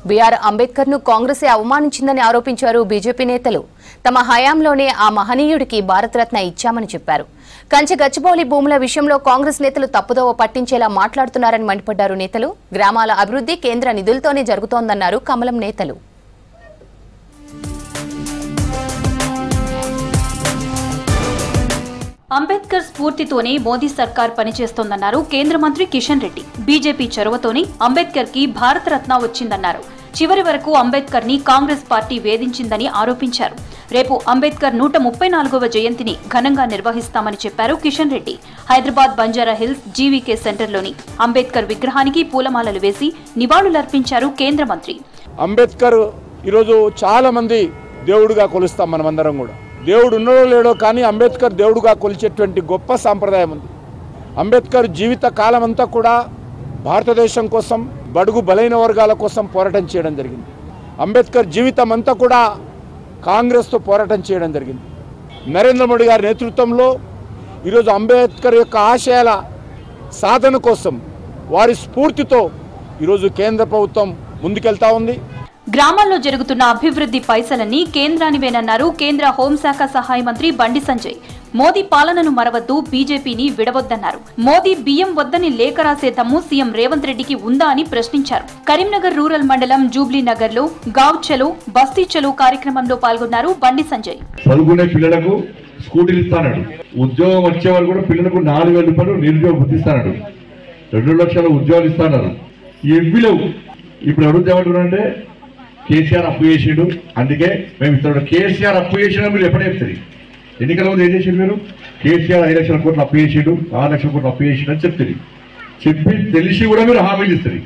BR Ambedkar ను కాంగ్రెసే అవమానించిందని ఆరోపించారు బీజేపీ నేతలు. తమ హయాంలోనే ఆ మహనీయుడికి భారతరత్న ఇచ్చామని చెప్పారు. కంచె గచ్చిబౌలి భూముల విషయంలో కాంగ్రెస్ నేతలు తప్పుదోవ పట్టించేలా మాట్లాడుతున్నారని మండిపడ్డారు నేతలు. గ్రామాల అభివృద్ధి కేంద్ర నిధులతోనే జరుగుతోందన్నారు కమలం నేతలు. అంబేద్కర్ స్ఫూర్తితోనే మోదీ సర్కార్ పనిచేస్తోందన్నారు కేంద్ర మంత్రి కిషన్ రెడ్డి. బీజేపీ చొరవతోనే అంబేద్కర్ కి భారతరత్న వచ్చిందన్నారు. చివరి వరకు అంబేద్కర్ ని కాంగ్రెస్ పార్టీ వేధించిందని ఆరోపించారు. రేపు అంబేద్కర్ 134వ జయంతిని ఘనంగా నిర్వహిస్తామని చెప్పారు కిషన్ రెడ్డి. హైదరాబాద్ బంజారా హిల్స్ జీవీకే సెంటర్లోని అంబేద్కర్ విగ్రహానికి పూలమాలలు వేసి నివాళులర్పించారు కేంద్ర మంత్రి. అంబేద్కర్ ఈరోజు చాలా మంది దేవుడుగా కొలుస్తాం. మనమందరం కూడా దేవుడు ఉన్నాడో లేడో కానీ అంబేద్కర్ దేవుడుగా కొలిచేటువంటి గొప్ప సాంప్రదాయం ఉంది. అంబేద్కర్ జీవిత కాలం అంతా కూడా భారతదేశం కోసం, బడుగు బలైన వర్గాల కోసం పోరాటం చేయడం జరిగింది. అంబేద్కర్ జీవితం అంతా కూడా కాంగ్రెస్తో పోరాటం చేయడం జరిగింది. నరేంద్ర మోడీ గారి నేతృత్వంలో ఈరోజు అంబేద్కర్ యొక్క ఆశయాల సాధన కోసం, వారి స్ఫూర్తితో ఈరోజు కేంద్ర ప్రభుత్వం ముందుకెళ్తా ఉంది. గ్రామాల్లో జరుగుతున్న అభివృద్ధి పైసలన్నీ కేంద్రానివేనన్నారు కేంద్ర హోంశాఖ సహాయ మంత్రి బండి సంజయ్. మోదీ పాలనను మరవద్దు, బీజేపీని విడవద్దన్నారు. మోదీ బియ్యం వద్దని లేఖ రాసే దమ్ము సీఎం రేవంత్ రెడ్డికి ఉందా అని ప్రశ్నించారు. కరీంనగర్ రూరల్ మండలం జూబ్లీ నగర్ లో గావ్ చలో బస్తీ చలో కార్యక్రమంలో పాల్గొన్నారు బండి సంజయ్. చదువుకునే పిల్లలకు స్కూటీలు ఇస్తాడు. ఉద్యోగం వచ్చే వాళ్ళు కూడా పిల్లలకు 4,000 రూపాయలు నిరుద్యోగ వృత్తి ఇస్తాడు. 2 లక్షల ఉద్యోగాలు ఇస్తాడు. ఇవి లేవు. ఇప్పుడు ఎవరు ఏమంటున్నారంటే కేసీఆర్ అప్పు చేసిండు, అందుకే మేము ఇస్తున్నాడు. కేసీఆర్ అప్పు చేసినా మీరు ఎప్పుడే చెప్తారు. ఎన్నికల ముందు ఏం చేసిండు? మీరు కేసీఆర్ 5 లక్షల కోట్లు అప్పు చేసిండు, 6 లక్షల కోట్లు అప్పు చేసిండు అని చెప్తారు. చెప్పి తెలిసి కూడా మీరు హామీలు ఇస్తారు.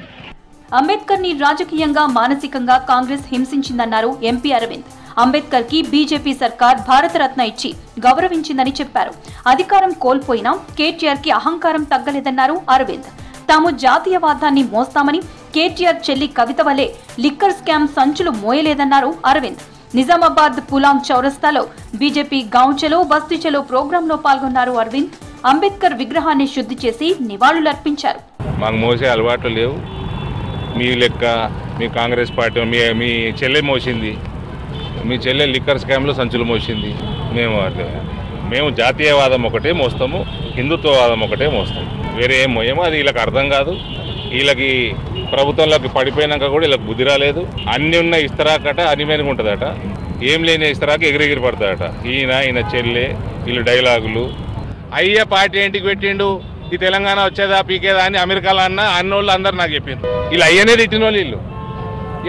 అంబేద్కర్ ని రాజకీయంగా మానసికంగా కాంగ్రెస్ హింసించిందన్నారు ఎంపీ అరవింద్. అంబేద్కర్ కి బీజేపీ సర్కార్ భారతరత్న ఇచ్చి గౌరవించిందని చెప్పారు. అధికారం కోల్పోయినా కేటీఆర్ కి అహంకారం తగ్గలేదన్నారు అరవింద్. తాము జాతీయవాదాన్ని మోస్తామని, కేటీఆర్ చెల్లి కవిత వలె లిక్కర్ స్కామ్ సంచులు మోయలేదన్నారు అరవింద్. నిజామాబాద్ పులాం చౌరస్తాలో బీజేపీ గావ్ చలో బస్తీ చలో ప్రోగ్రాంలో పాల్గొన్నారు అరవింద్. అంబేద్కర్ విగ్రహాన్ని శుద్ధి చేసి నివాళులర్పించారు. మాకు మోసే అలవాట్లు లేవు. మీ లెక్క మీ కాంగ్రెస్ పార్టీ మీ చెల్లె మోసింది, మీ చెల్లె లిక్కర్ స్కామ్లో సంచులు మోసింది. మేము జాతీయవాదం ఒకటే మోస్తాము, హిందుత్వవాదం ఒకటే మోస్తాము. వేరే ఏం మోయేమో అది వీళ్ళకి అర్థం కాదు. వీళ్ళకి ప్రభుత్వంలోకి పడిపోయినాక కూడా వీళ్ళకి బుద్ధి రాలేదు. అన్ని ఉన్న ఇస్తరాకట అనిమేనగా ఉంటుందట, ఏం లేని ఇస్తరాక ఎగిరెగిరి పడతాడట. ఈయన చెల్లె వీళ్ళు డైలాగులు. అయ్యే పార్టీ ఏంటికి పెట్టిండు, ఈ తెలంగాణ వచ్చేదా పీకేదా అని అమెరికాలో అన్నోళ్ళు అందరు నాకు చెప్పింది. వీళ్ళు అయ్యనే తిట్టిన వాళ్ళు వీళ్ళు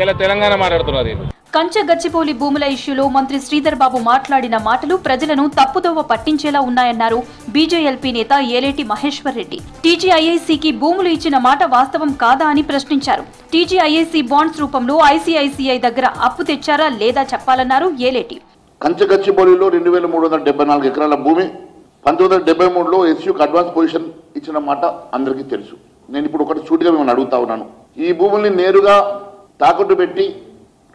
ఇలా తెలంగాణ మాట్లాడుతున్నారు. వీళ్ళు కంచె గచ్చిబౌలి భూముల ఇష్యూలో మంత్రి శ్రీధర్ బాబు మాట్లాడిన మాటలు ప్రజలను తప్పుదోవ పట్టించేలా ఉన్నాయన్నారు బీజేఎల్పీ నేత ఏలేటి మహేశ్వర్ రెడ్డి. టీజీఐఐసీకి భూములు ఇచ్చిన మాట వాస్తవం కాదా అని ప్రశ్నించారు. టీజీఐఐసీ బాండ్స్ రూపంలో ఐసీఐసీఐ దగ్గర అప్పు తెచ్చారా లేదా చెప్పాలన్నారు ఏలేటి. కంచె గచ్చిబౌలిలో 2,374 ఎకరాల భూమి 1973లో ఎస్యూకి అడ్వాన్స్ పొజిషన్ ఇచ్చిన మాట అందరికీ తెలుసు. నేను ఇప్పుడు ఒకటి సూటిగా మిమ్మల్ని అడుగుతా ఉన్నాను. ఈ భూముల్ని నేరుగా తాకట్టు పెట్టి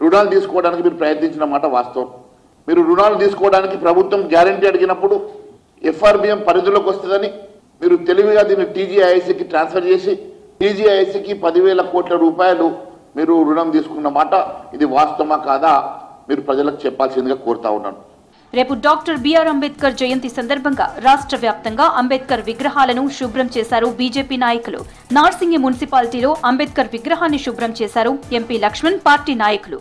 రుణాలు తీసుకోవడానికి మీరు ప్రయత్నించిన మాట వాస్తవం. మీరు రుణాలు తీసుకోవడానికి ప్రభుత్వం గ్యారంటీ అడిగినప్పుడు ఎఫ్ఆర్బిఎం పరిధిలోకి వస్తుందని మీరు తెలివిగా దీన్ని టీజీఐఐసీకి ట్రాన్స్ఫర్ చేసి టీజీఐఐసీకి 10,000 కోట్ల రూపాయలు మీరు రుణం తీసుకున్న మాట ఇది వాస్తవమా కాదా మీరు ప్రజలకు చెప్పాల్సిందిగా కోరుతా ఉన్నాను. రేపు డాక్టర్ బిఆర్ అంబేద్కర్ జయంతి సందర్భంగా రాష్ట్ర వ్యాప్తంగా అంబేద్కర్ విగ్రహాలను శుభ్రం చేశారు బీజేపీ నాయకులు. నార్సింగి మున్సిపాలిటీలో అంబేద్కర్ విగ్రహాన్ని శుభ్రం చేశారు ఎంపీ లక్ష్మణ్ పార్టీ నాయకులు.